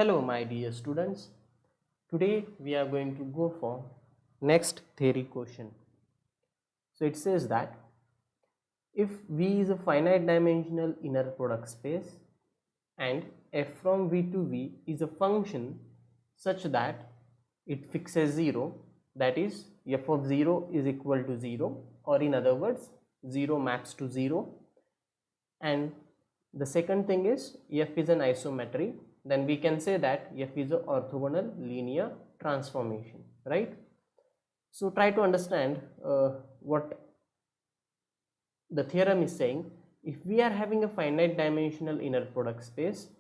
Hello my dear students, today we are going to go for next theory question. So it says that if V is a finite dimensional inner product space and f from V to V is a function such that it fixes 0, that is f of 0 is equal to 0, or in other words 0 maps to 0, and the second thing is f is an isometry, then we can say that f is an orthogonal linear transformation, right? So try to understand what the theorem is saying. If we are having a finite dimensional inner product space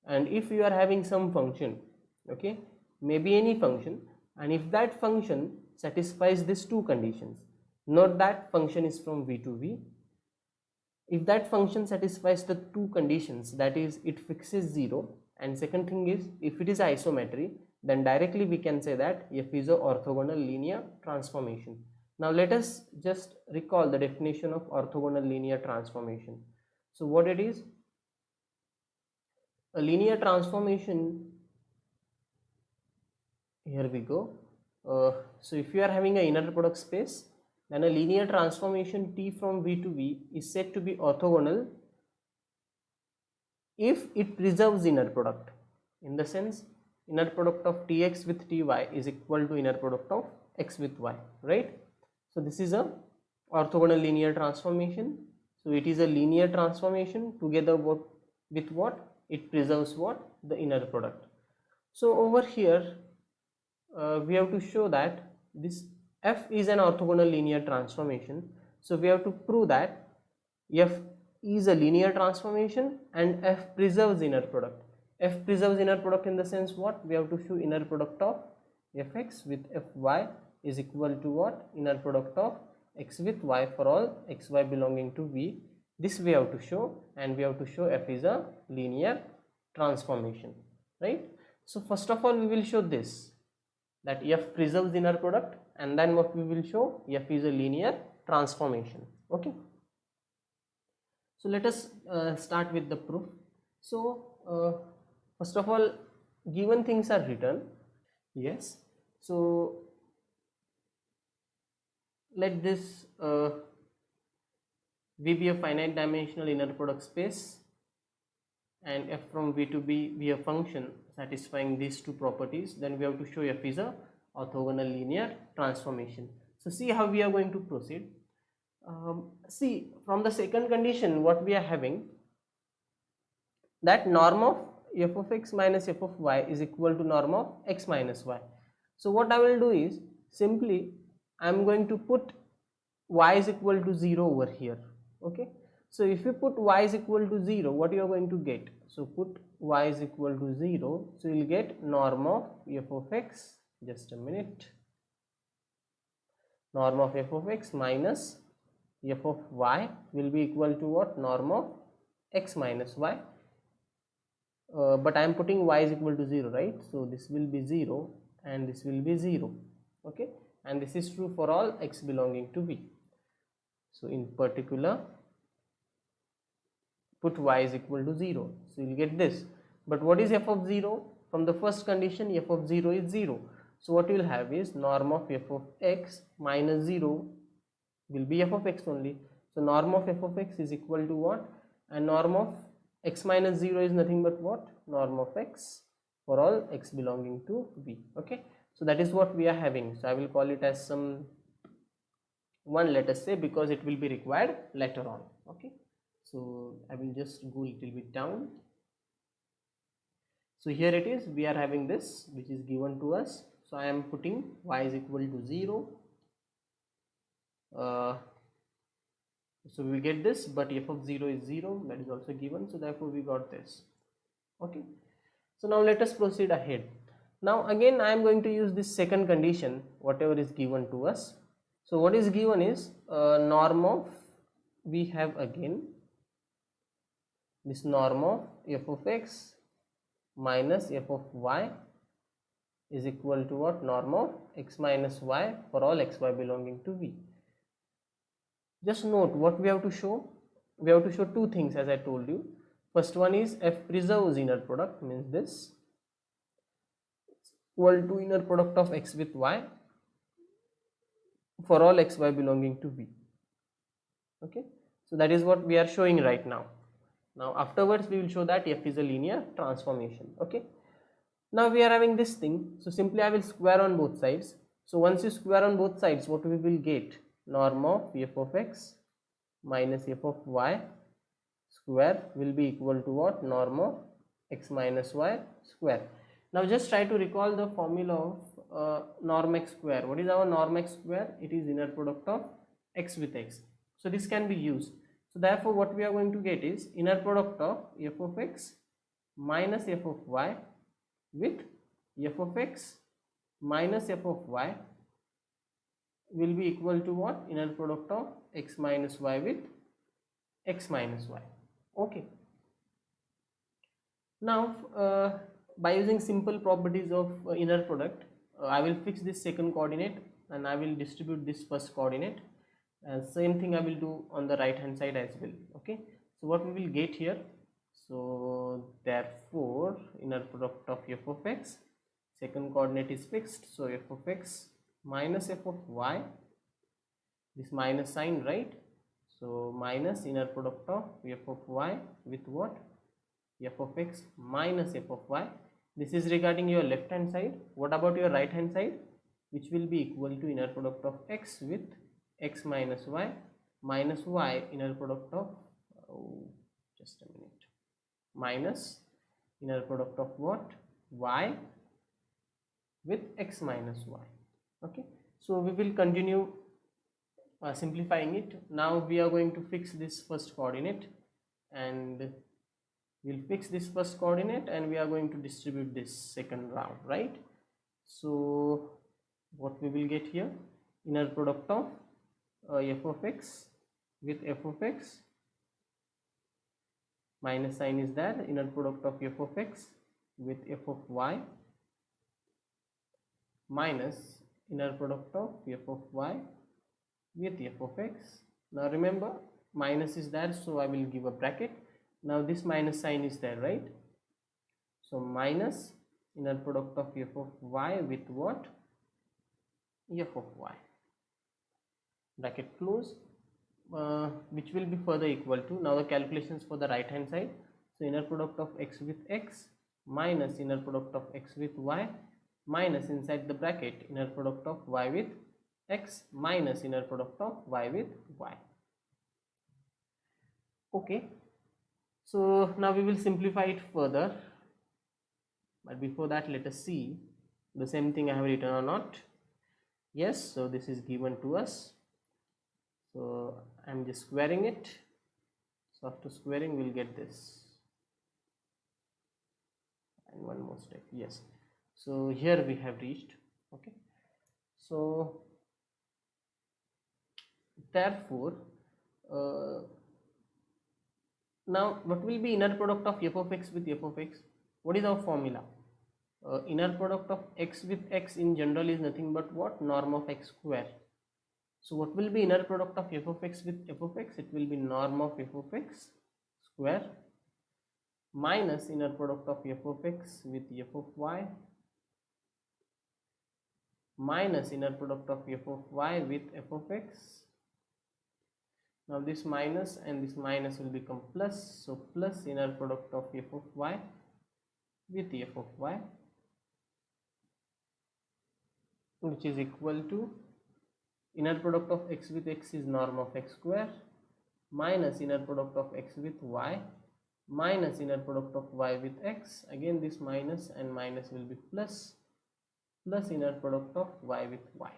and if you are having some function, okay, maybe any function, and if that function satisfies these two conditions, note that function is from V to V. If that function satisfies the two conditions, that is it fixes 0, and second thing is if it is isometry, then directly we can say that f is a orthogonal linear transformation. Now let us just recall the definition of orthogonal linear transformation. So what it is? A linear transformation, here we go. So if you are having an inner product space, then a linear transformation T from V to V is said to be orthogonal if it preserves inner product, in the sense inner product of Tx with Ty is equal to inner product of x with y, right? So this is a orthogonal linear transformation. So it is a linear transformation together with what? It preserves what? The inner product. So over here we have to show that this f is an orthogonal linear transformation. So we have to prove that f is a linear transformation and f preserves inner product. F preserves inner product in the sense what? We have to show inner product of fx with fy is equal to what? Inner product of x with y for all xy belonging to V. This we have to show, and we have to show f is a linear transformation, right? So first of all we will show this, that f preserves inner product, and then what we will show? F is a linear transformation. Okay, so let us start with the proof. So first of all, given things are written. Yes, so let this V be a finite dimensional inner product space and f from V to B be a function satisfying these two properties. Then we have to show f is a orthogonal linear transformation. So see how we are going to proceed. See, from the second condition what we are having, that norm of f of x minus f of y is equal to norm of x minus y. So what I will do is simply I am going to put y is equal to 0 over here. Okay, so if you put y is equal to 0, what you are going to get? So put y is equal to 0, so you will get norm of f of x, just a minute, norm of f of x minus f of y will be equal to what? Norm of x minus y. But I am putting y is equal to 0, right? So this will be 0 and this will be 0. Okay, and this is true for all x belonging to V. So in particular put y is equal to 0, so you will get this. But what is f of 0? From the first condition f of 0 is 0, so what you will have is norm of f of x minus 0 will be f of x only. So norm of f of x is equal to what? And norm of x minus 0 is nothing but what? Norm of x for all x belonging to V. Okay, so that is what we are having. So I will call it as some one, let us say, because it will be required later on. Okay, so I will just go a little bit down. So here it is, we are having this which is given to us. So I am putting y is equal to 0. So we get this, but f of 0 is 0, that is also given, so therefore we got this. Okay, so now let us proceed ahead. Now again I am going to use this second condition, whatever is given to us. So what is given is norm of, we have again this norm of f of x minus f of y is equal to what? Norm of x minus y for all xy belonging to V. Just note what we have to show. We have to show two things, as I told you. First one is f preserves inner product, means this, equal to inner product of x with y for all xy belonging to V. Okay, so that is what we are showing right now. Now afterwards we will show that f is a linear transformation. Okay, now we are having this thing, so simply I will square on both sides. So once you square on both sides, what we will get? Norm of f of x minus f of y square will be equal to what? Norm of x minus y square. Now just try to recall the formula of norm x square. What is our norm x square? It is inner product of x with x. So this can be used. So therefore what we are going to get is inner product of f of x minus f of y with f of x minus f of y will be equal to what? Inner product of x minus y with x minus y. Okay. Now by using simple properties of inner product, I will fix this second coordinate and I will distribute this first coordinate. Same thing I will do on the right hand side as well. Okay, so what we will get here? So therefore inner product of f of x, second coordinate is fixed, so f of x minus f of y, this minus sign, right? So minus inner product of f of y with what? F of x minus f of y. This is regarding your left hand side. What about your right hand side? Which will be equal to inner product of x with x minus y minus y inner product of just a minute, minus inner product of what? Y with x minus y. Okay, so we will continue simplifying it. Now we are going to fix this first coordinate and we'll fix this first coordinate and we are going to distribute this second round, right? So what we will get here? Inner product of f of x with f of x, minus sign is there, inner product of f of x with f of y minus inner product of f of y with f of x. Now remember minus is there, so I will give a bracket. Now this minus sign is there, right? So minus inner product of f of y with what? F of y, bracket close, which will be further equal to, now the calculations for the right hand side. So inner product of x with x minus inner product of x with y minus inside the bracket inner product of y with x minus inner product of y with y. Okay, so now we will simplify it further, but before that let us see the same thing I have written or not. Yes, so this is given to us, so I'm just squaring it. So after squaring we'll get this, and one more step. Yes, so here we have reached. Okay, so therefore now what will be inner product of f of x with f of x? What is our formula? Inner product of x with x in general is nothing but what? Norm of x square. So what will be inner product of f of x with f of x? It will be norm of f of x square minus inner product of f of x with f of y minus inner product of f of y with f of x. Now this minus and this minus will become plus, so plus inner product of f of y with f of y, which is equal to inner product of x with x is norm of x square minus inner product of x with y minus inner product of y with x, again this minus and minus will be plus, plus inner product of y with y.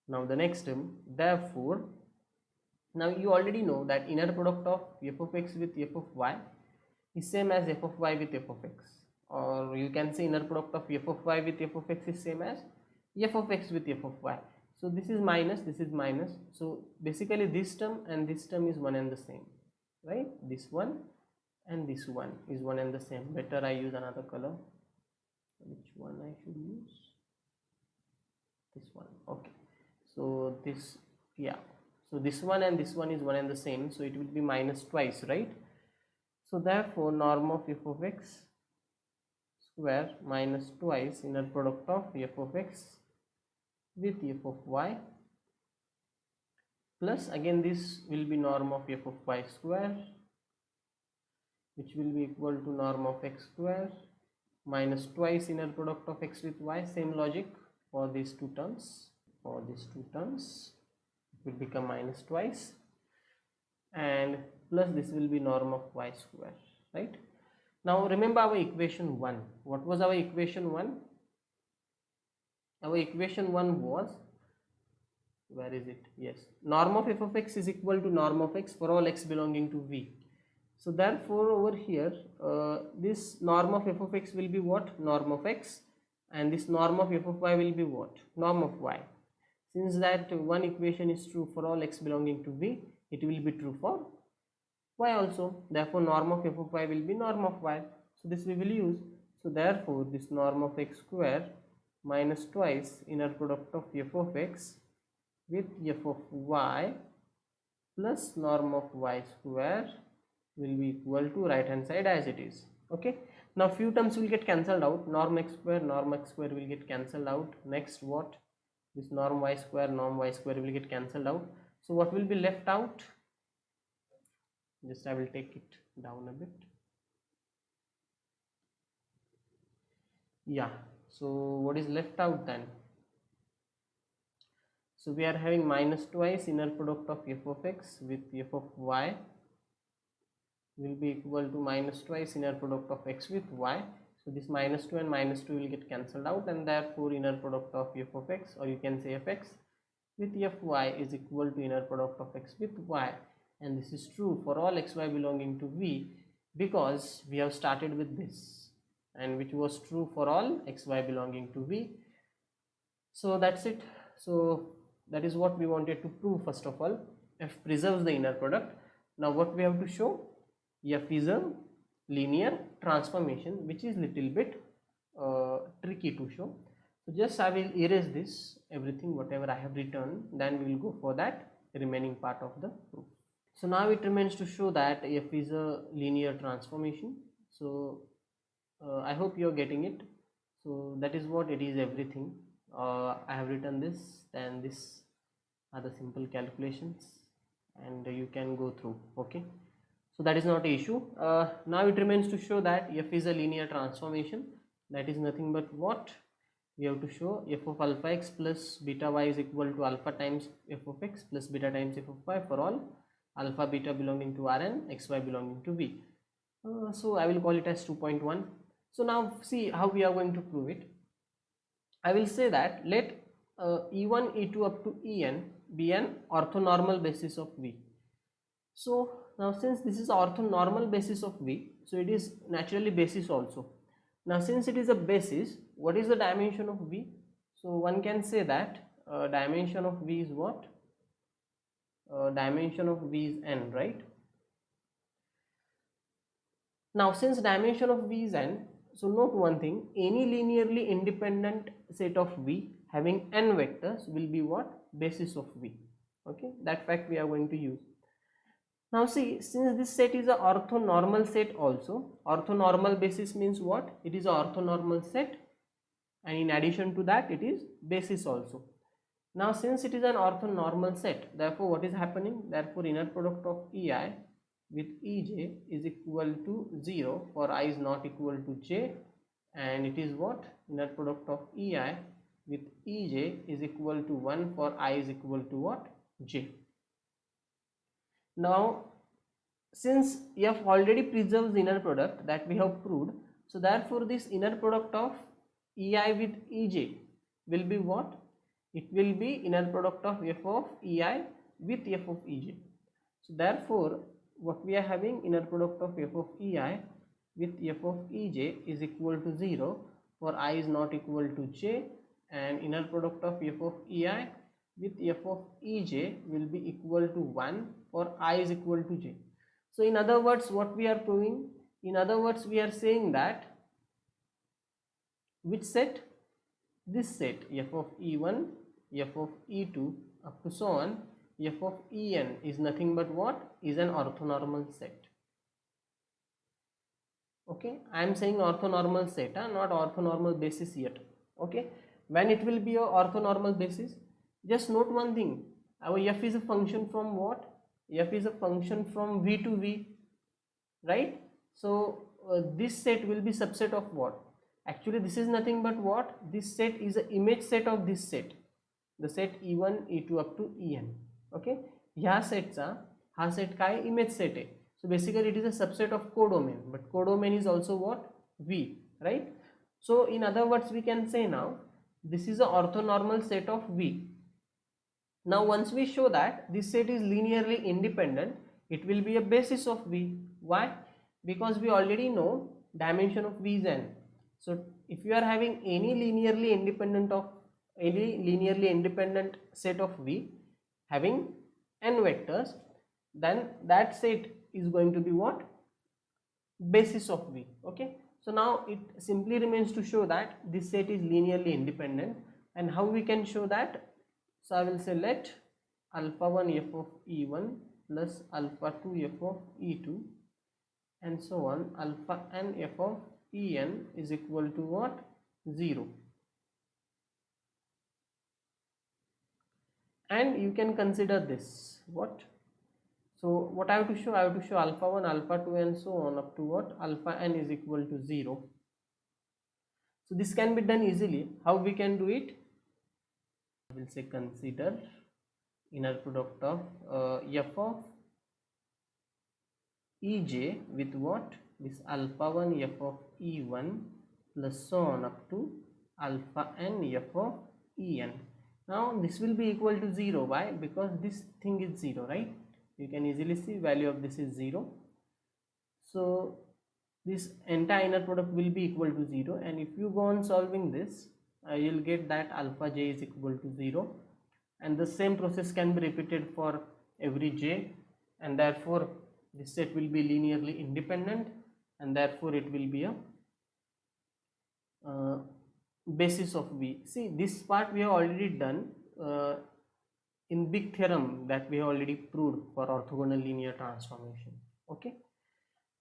Now the next term, therefore now you already know that inner product of f of x with f of y is same as f of y with f of x, or you can say inner product of f of y with f of x is same as f of x with f of y. So this is minus, this is minus, so basically this term and this term is one and the same, right? This one and this one is one and the same. Better I use another color. Which one I should use? This one. Okay, so this, yeah, so this one and this one is one and the same, so it will be minus twice, right? So therefore norm of f of x square minus twice inner product of f of x with f of y, plus again this will be norm of f of y square, which will be equal to norm of x square minus twice inner product of x with y. Same logic for these two terms. For these two terms it will become minus twice, and plus this will be norm of y square, right? Now remember our equation 1. What was our equation 1? Our equation 1 was, where is it? Yes, norm of f of x is equal to norm of x for all x belonging to V. So therefore over here this norm of f of x will be what? Norm of x, and this norm of f of y will be what? Norm of y. Since that one equation is true for all x belonging to V, it will be true for y also. Therefore norm of f of y will be norm of y. So this we will use. So therefore this norm of x square minus twice inner product of f of x with f of y plus norm of y square will be equal to right hand side as it is. Okay, now few terms will get cancelled out. Norm x square will get cancelled out. Next what? This norm y square will get cancelled out. So what will be left out? Just I will take it down a bit. Yeah, so what is left out then? So we are having minus twice inner product of f of x with f of y will be equal to minus twice inner product of x with y. So this minus 2 and minus 2 will get cancelled out, and therefore inner product of f of x, or you can say fx with fy is equal to inner product of x with y. And this is true for all xy belonging to V, because we have started with this, and which was true for all xy belonging to V. So that's it. So that is what we wanted to prove. First of all, f preserves the inner product. Now what we have to show? F is a linear transformation, which is little bit tricky to show. So just I will erase this everything whatever I have written, then we will go for that remaining part of the proof. So now it remains to show that f is a linear transformation. So I hope you are getting it. So that is what it is, everything. I have written this, then this are the simple calculations, and you can go through. Okay, so that is not an issue. Now it remains to show that f is a linear transformation. That is nothing but what? We have to show f of alpha x plus beta y is equal to alpha times f of x plus beta times f of y for all alpha beta belonging to R and xy belonging to V. So I will call it as 2.1. So now see how we are going to prove it. I will say that let E1, E2 up to En be an orthonormal basis of V. So now since this is orthonormal basis of V, so it is naturally basis also. Now since it is a basis, what is the dimension of V? So one can say that dimension of V is what? Dimension of V is n, right? Now since dimension of V is n, so note one thing, any linearly independent set of V having n vectors will be what? Basis of V. Okay, that fact we are going to use. Now see, since this set is an orthonormal set also, orthonormal basis means what? It is an orthonormal set, and in addition to that it is basis also. Now since it is an orthonormal set, therefore what is happening? Therefore inner product of EI with EJ is equal to 0 for I is not equal to J, and it is what? Inner product of EI with EJ is equal to 1 for I is equal to what? J. Now since F already preserves inner product, that we have proved, so therefore this inner product of EI with EJ will be what? It will be inner product of F of EI with F of EJ. So therefore what we are having, inner product of F of EI with F of EJ is equal to 0 for I is not equal to J, and inner product of F of EI with F of EJ will be equal to 1 for I is equal to J. So in other words, what we are proving? In other words, we are saying that which set? This set, f of E1, f of E2 up to so on, f of En is nothing but what? Is an orthonormal set. Okay, I am saying orthonormal set, not orthonormal basis yet. Okay, when it will be a orthonormal basis, just note one thing, our f is a function from what? F is a function from V to V, right? So this set will be subset of what? Actually this is nothing but what? This set is an image set of this set, the set E1 E2 up to En. Okay, ह्या सेटचा हा set काय? Image set आहे. So basically it is a subset of codomain, but codomain is also what? V, right? So in other words we can say now this is a orthonormal set of V. Now once we show that this set is linearly independent, it will be a basis of V. Why? Because we already know dimension of V is n. So if you are having any linearly independent set of V having n vectors, then that set is going to be what? Basis of V. Okay, so now it simply remains to show that this set is linearly independent. And how we can show that? So I will say let alpha 1 f of E1 plus alpha 2 f of E2 and so on, alpha n f of En is equal to what? 0. And you can consider this what? So what I have to show? I have to show alpha 1, alpha 2 and so on up to what? Alpha n is equal to 0. So this can be done easily. How we can do it? I will say consider inner product of f of Ej with what? This alpha 1 f of E1 plus so on up to alpha n f of En. Now this will be equal to 0. Why? Because this thing is 0, right? You can easily see value of this is 0. So this entire inner product will be equal to 0, and if you go on solving this, you will get that alpha j is equal to 0, and the same process can be repeated for every j, and therefore this set will be linearly independent, and therefore it will be a basis of V. See, this part we have already done in big theorem that we have already proved for orthogonal linear transformation. Okay,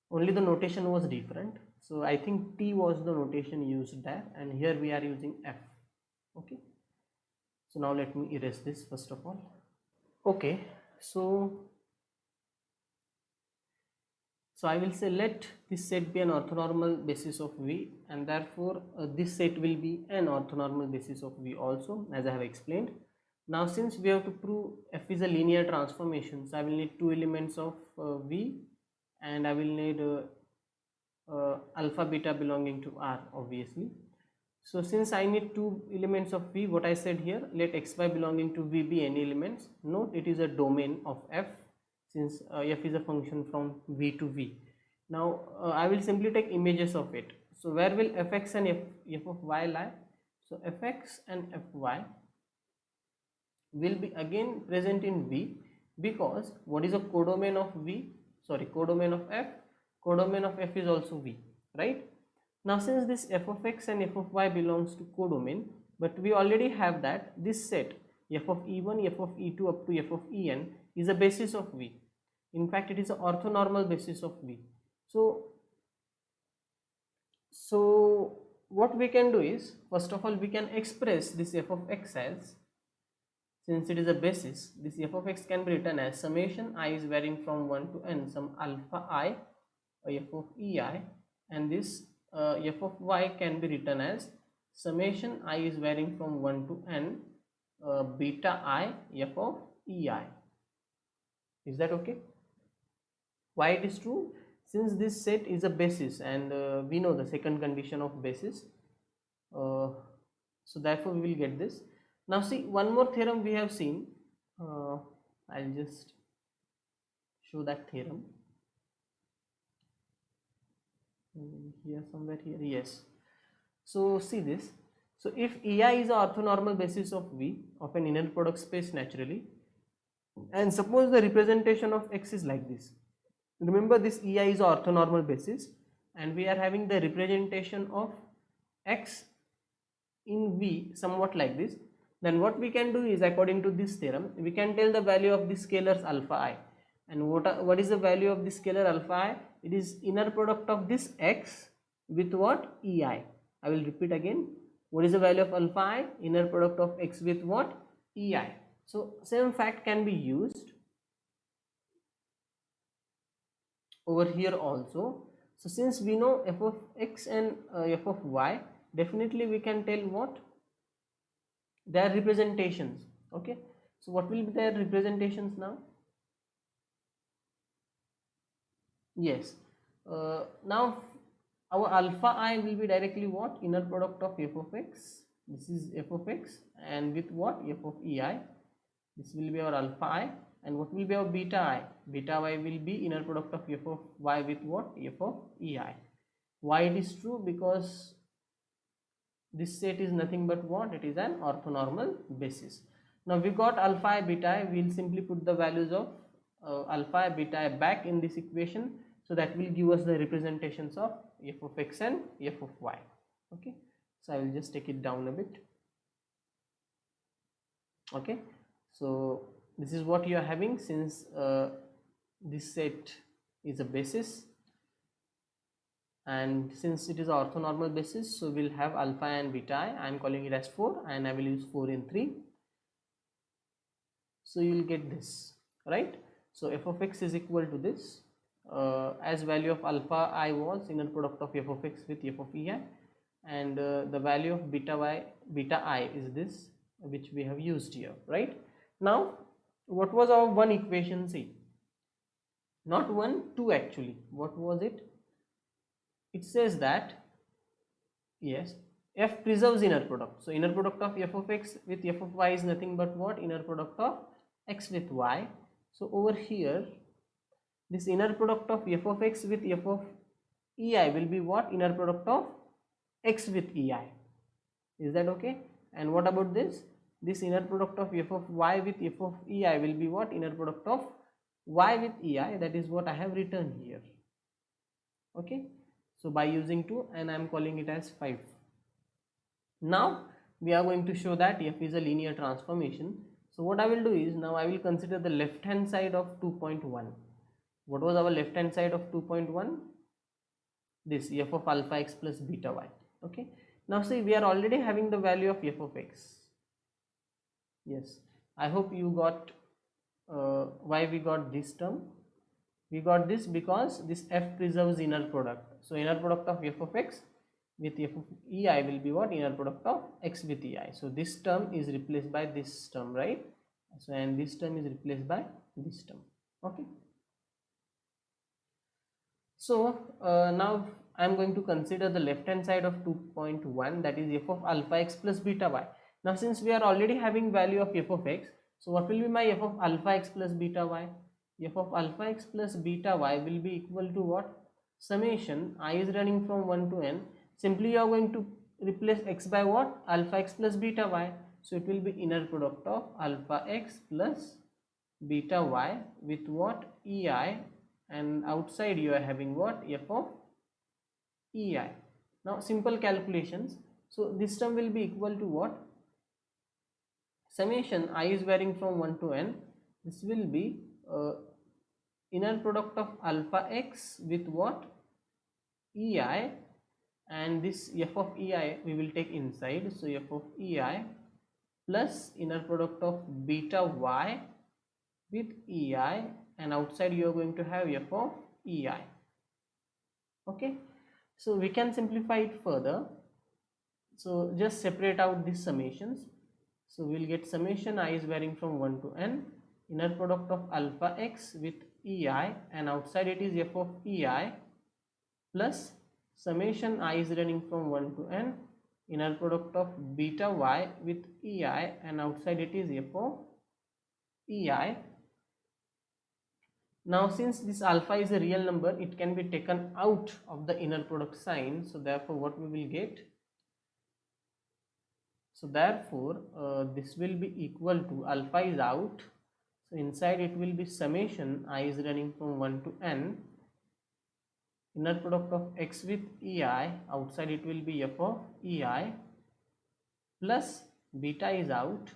only the notation was different. So I think T was the notation used there, and here we are using F. Okay, so now let me erase this first of all. Okay, so I will say let this set be an orthonormal basis of V, and therefore this set will be an orthonormal basis of V also, as I have explained. Now since we have to prove F is a linear transformation, so I will need two elements of V, and I will need alpha beta belonging to R obviously. So since I need two elements of V, what I said here, let xy belonging to V be any elements. Note it is a domain of F, since f is a function from V to V. Now I will simply take images of it. So where will fx and f of y lie? So fx and fy will be again present in V, because what is a codomain of V? Sorry, codomain of f? Codomain of f is also V, right? Now since this f of x and f of y belongs to codomain, but we already have that this set f of E1, f of E2 up to f of En is a basis of V. In fact, it is an orthonormal basis of V. So what we can do is, first of all, we can express this f of x as, since it is a basis, this f of x can be written as summation I is varying from 1 to n, some alpha I f of ei, and this f of y can be written as summation I is varying from 1 to n beta I f of ei. Is that okay? Why it is true? Since this set is a basis, and we know the second condition of basis, so therefore we will get this. Now see, one more theorem we have seen. I'll just show that theorem here somewhere here. Yes. So see this. So if ei is an orthonormal basis of V of an inner product space naturally, and suppose the representation of x is like this. Remember, this ei is an orthonormal basis, and we are having the representation of x in V somewhat like this. Then what we can do is, according to this theorem, we can tell the value of the scalars alpha I. And what is the value of the scalar alpha I? It is inner product of this x with what? EI. I will repeat again. What is the value of alpha I? Inner product of x with what? EI. So same fact can be used over here also. So since we know f of x and f of y, definitely we can tell what? Their representations. Okay. So what will be their representations now? Yes. Now our alpha I will be directly what? Inner product of f of x. This is f of x, and with what? F of EI. This will be our alpha I. And what will be our beta I? Beta y will be inner product of f of y with what? F of EI. Why it is true? Because this set is nothing but what? It is an orthonormal basis. Now we got alpha I, beta I. We will simply put the values of alpha I, beta I back in this equation. So that will give us the representations of f of x and f of y. Okay. So I will just take it down a bit. Okay. So this is what you are having, since this set is a basis, and since it is orthonormal basis, so we'll have alpha and beta I am calling it as 4, and I will use 4 in 3. So you will get this, right? So f of x is equal to this, as value of alpha I was inner product of f of x with f of EI, and the value of beta I is this, which we have used here, right? Now what was our one equation? See, not 1, 2 actually. What was it? It says that, yes, f preserves inner product. So inner product of f of x with f of y is nothing but what? Inner product of x with y. So over here, this inner product of f of x with f of EI will be what? Inner product of x with EI. Is that okay? And what about this? This inner product of f of y with f of EI will be what? Inner product of y with EI. That is what I have written here. Okay. So by using 2, and I am calling it as 5. Now we are going to show that f is a linear transformation. So what I will do is, now I will consider the left hand side of 2.1. What was our left hand side of 2.1? This f of alpha x plus beta y. Okay. Now see, we are already having the value of f of x. Yes, I hope you got why we got this term. We got this because this f preserves inner product. So inner product of f of x with f of EI will be what? Inner product of x with EI. So this term is replaced by this term, right? So and this term is replaced by this term. Okay. So now I am going to consider the left hand side of 2.1, that is f of alpha x plus beta y. Now since we are already having value of f of x, so what will be my f of alpha x plus beta y? F of alpha x plus beta y will be equal to what? Summation I is running from 1 to n. Simply you are going to replace x by what? Alpha x plus beta y. So it will be inner product of alpha x plus beta y with what? EI, and outside you are having what? F of EI. Now simple calculations. So this term will be equal to what? Summation I is varying from 1 to n. This will be inner product of alpha x with what? EI, and this f of EI we will take inside. So f of EI plus inner product of beta y with EI, and outside you are going to have f of EI. Okay. So we can simplify it further. So just separate out these summations. So we will get summation I is varying from 1 to n, inner product of alpha x with EI, and outside it is f of EI, plus summation I is running from 1 to n, inner product of beta y with EI, and outside it is f of EI. Now since this alpha is a real number, it can be taken out of the inner product sign. So therefore what we will get? So therefore this will be equal to, alpha is out, so inside it will be summation I is running from 1 to n, inner product of x with EI, outside it will be f of EI, plus beta is out,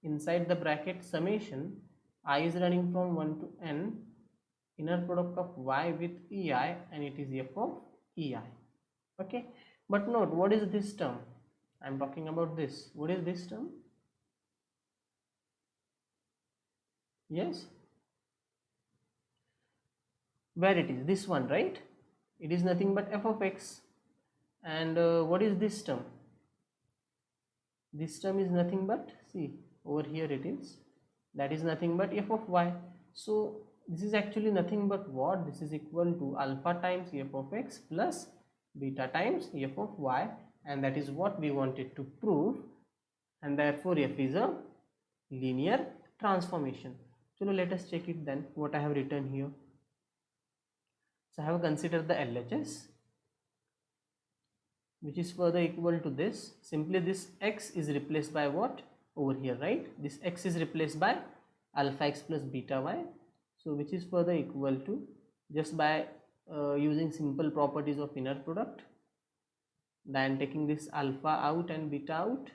inside the bracket summation I is running from 1 to n, inner product of y with ei, and it is f of ei. Okay, but note, what is this term? I'm talking about this. What is this term? Yes, where it is, this one, right? It is nothing but f of x. And what is this term? This term is nothing but, see over here it is, that is nothing but f of y. So this is actually nothing but what? This is equal to alpha times f of x plus beta times f of y, and that is what we wanted to prove, and therefore f is a linear transformation. So now let us check it then, what I have written here. So I have considered the LHS, which is further equal to this. Simply this x is replaced by what over here, right? This x is replaced by alpha x plus beta y, so which is further equal to, just by using simple properties of inner product, then taking this alpha out and beta out,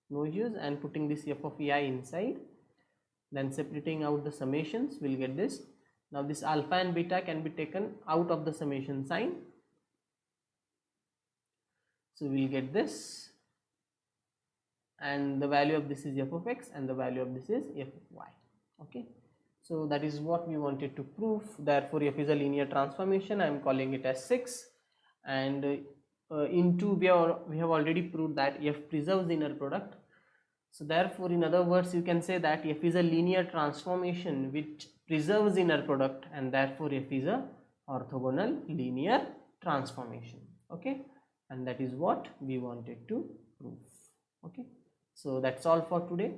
no use, and putting this f of ei inside, then separating out the summations, we'll get this. Now this alpha and beta can be taken out of the summation sign, so we'll get this, and the value of this is f of x and the value of this is f of y. Okay, so that is what we wanted to prove. Therefore f is a linear transformation. I am calling it as 6, and in 2 we have already proved that f preserves the inner product. So therefore, in other words, you can say that f is a linear transformation which preserves inner product, and therefore f is a orthogonal linear transformation. Okay, and that is what we wanted to prove. Okay, so that's all for today.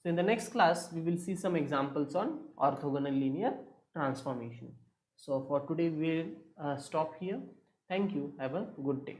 So in the next class we will see some examples on orthogonal linear transformation. So for today we'll stop here. Thank you. Have a good day.